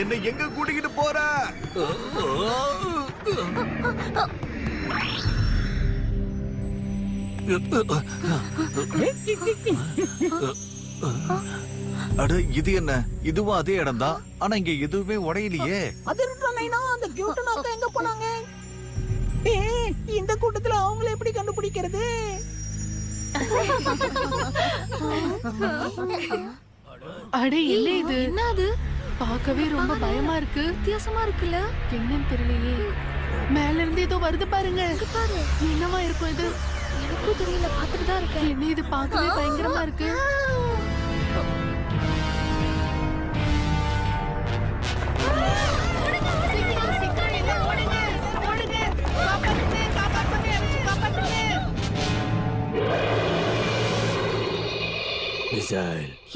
என்ன எங்க கூட்டிக்கிட்டு போற? அட இது என்ன? இதுவும் அதே இடம் தான். ஆனா இங்க எதுவுமே உடையலையே. அந்த கியூட்டன் அக்கா எங்க போனாங்க? இந்த கூட்டத்துல அவங்கள எப்படி கண்டுபிடிக்கிறது? அடே என்ன இது? என்னது? பார்க்கவே ரொம்ப பயமா இருக்கு. வித்தியாசமா இருக்குல்ல? என்னன்னு தெரியலையே. மேல இருந்து ஏதோ வருது பாருங்க. பாரு. என்னவா இருக்கும் இது? எனக்கும் தெரியல, பார்த்துட்டு தான் இருக்கேன். என்ன இது பார்க்கவே பயங்கரமா இருக்கு.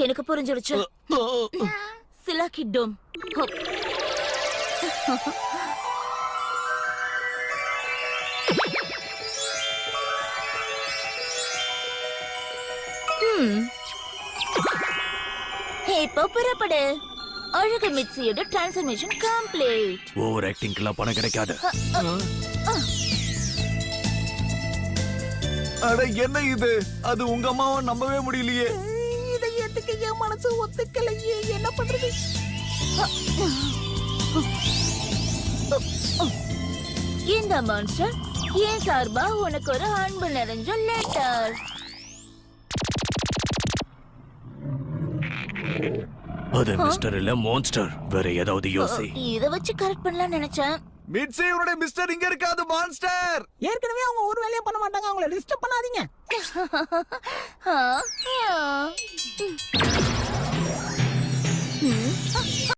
எனக்கு புரிஞ்சிடுச்சு. சிலாக்கி டோம். இப்போ புறப்படு. அழகு மிக்ஸியோட டிரான்ஸ்ஃபர்மேஷன் கம்ப்ளீட். ஓவர் ஆக்டிங்க்குலாம் பணம் கிடைக்காது. அட என்ன இது? அது உங்க அம்மாவை நம்பவே முடியலையே. இதை ஏத்துக்க என் மனசு ஒத்துக்கலையே. என்ன பண்றது? இந்த மான்ஸ்டர் ஏன் சார்பா உனக்கு ஒரு அன்பு நிறைஞ்ச லெட்டர். அது மிஸ்டர் இல்ல மான்ஸ்டர். வேற ஏதாவது யோசி. இத வச்சு கரெக்ட் பண்ணலாம் நினைச்சேன். மிட்ஸே உன்னுடைய மிஸ்டர் இங்க இருக்காது மான்ஸ்டர். ஏற்கனவே அவங்க ஒரு வேலையும் பண்ண மாட்டாங்க. அவங்கள டிஸ்டர்ப் பண்ணாதீங்க.